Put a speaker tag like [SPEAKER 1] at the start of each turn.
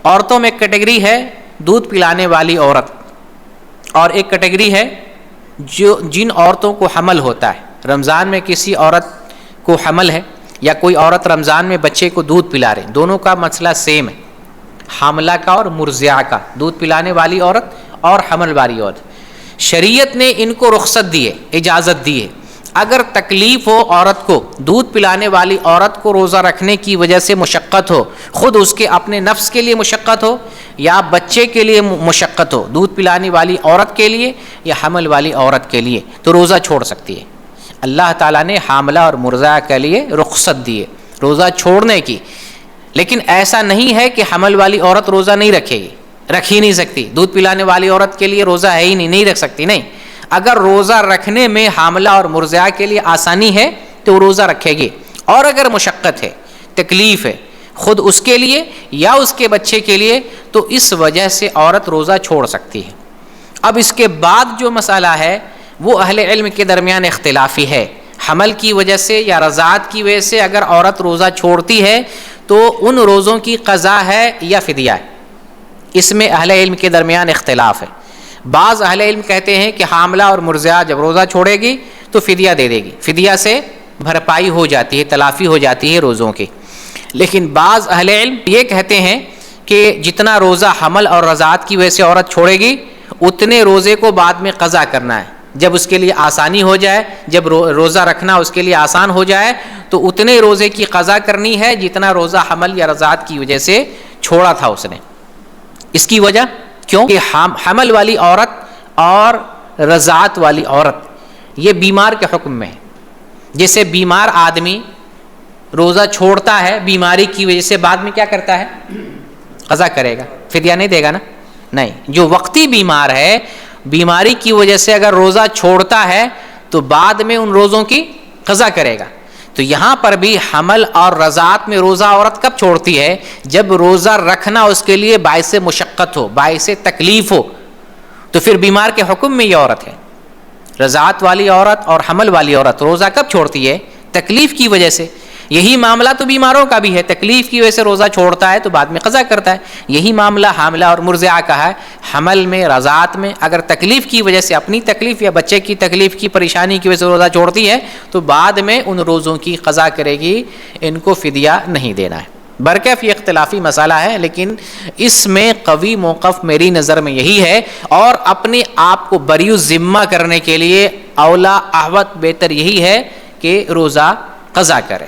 [SPEAKER 1] عورتوں میں ایک کیٹیگری ہے دودھ پلانے والی عورت، اور ایک کیٹیگری ہے جن عورتوں کو حمل ہوتا ہے۔ رمضان میں کسی عورت کو حمل ہے یا کوئی عورت رمضان میں بچے کو دودھ پلا رہے، دونوں کا مسئلہ سیم ہے، حاملہ کا اور مرضعہ کا، دودھ پلانے والی عورت اور حمل والی عورت۔ شریعت نے ان کو رخصت دی ہے، اجازت دی ہے، اگر تکلیف ہو عورت کو، دودھ پلانے والی عورت کو روزہ رکھنے کی وجہ سے مشقت ہو، خود اس کے اپنے نفس کے لیے مشقت ہو یا بچے کے لیے مشقت ہو، دودھ پلانے والی عورت کے لیے یا حمل والی عورت کے لیے، تو روزہ چھوڑ سکتی ہے۔ اللہ تعالیٰ نے حاملہ اور مرضعہ کے لیے رخصت دی ہے روزہ چھوڑنے کی، لیکن ایسا نہیں ہے کہ حمل والی عورت روزہ نہیں رکھے گی، رکھ ہی نہیں سکتی۔ دودھ پلانے والی عورت کے لیے روزہ ہے ہی نہیں رکھ سکتی، نہیں۔ اگر روزہ رکھنے میں حاملہ اور مرضعہ کے لیے آسانی ہے تو وہ روزہ رکھے گی، اور اگر مشقت ہے، تکلیف ہے خود اس کے لیے یا اس کے بچے کے لیے، تو اس وجہ سے عورت روزہ چھوڑ سکتی ہے۔ اب اس کے بعد جو مسئلہ ہے وہ اہل علم کے درمیان اختلافی ہے، حمل کی وجہ سے یا رضاعت کی وجہ سے اگر عورت روزہ چھوڑتی ہے تو ان روزوں کی قضا ہے یا فدیہ ہے، اس میں اہل علم کے درمیان اختلاف ہے۔ بعض اہل علم کہتے ہیں کہ حاملہ اور مرضعہ جب روزہ چھوڑے گی تو فدیہ دے دے گی، فدیہ سے بھرپائی ہو جاتی ہے، تلافی ہو جاتی ہے روزوں کی۔ لیکن بعض اہل علم یہ کہتے ہیں کہ جتنا روزہ حمل اور رضاعت کی وجہ سے عورت چھوڑے گی اتنے روزے کو بعد میں قضا کرنا ہے، جب اس کے لیے آسانی ہو جائے، جب روزہ رکھنا اس کے لیے آسان ہو جائے تو اتنے روزے کی قضا کرنی ہے جتنا روزہ حمل یا رضاعت کی وجہ سے چھوڑا تھا اس نے۔ اس کی وجہ کیوں کہ حمل والی عورت اور رضاعت والی عورت یہ بیمار کے حکم میں ہے۔ جیسے بیمار آدمی روزہ چھوڑتا ہے بیماری کی وجہ سے، بعد میں کیا کرتا ہے؟ قضا کرے گا، فدیہ نہیں دے گا نا، نہیں۔ جو وقتی بیمار ہے بیماری کی وجہ سے اگر روزہ چھوڑتا ہے تو بعد میں ان روزوں کی قضا کرے گا۔ تو یہاں پر بھی حمل اور رضاعت میں روزہ عورت کب چھوڑتی ہے؟ جب روزہ رکھنا اس کے لیے باعث مشقت ہو، باعث تکلیف ہو، تو پھر بیمار کے حکم میں یہ عورت ہے۔ رضاعت والی عورت اور حمل والی عورت روزہ کب چھوڑتی ہے؟ تکلیف کی وجہ سے۔ یہی معاملہ تو بیماروں کا بھی ہے، تکلیف کی وجہ سے روزہ چھوڑتا ہے تو بعد میں قضا کرتا ہے۔ یہی معاملہ حاملہ اور مرضعہ کا ہے، حمل میں رضاعت میں اگر تکلیف کی وجہ سے، اپنی تکلیف یا بچے کی تکلیف کی پریشانی کی وجہ سے روزہ چھوڑتی ہے تو بعد میں ان روزوں کی قضا کرے گی، ان کو فدیہ نہیں دینا ہے۔ برکیف یہ اختلافی مسئلہ ہے، لیکن اس میں قوی موقف میری نظر میں یہی ہے، اور اپنے آپ کو بری الذمہ کرنے کے لیے اولا احوط بہتر یہی ہے کہ روزہ قضا کرے۔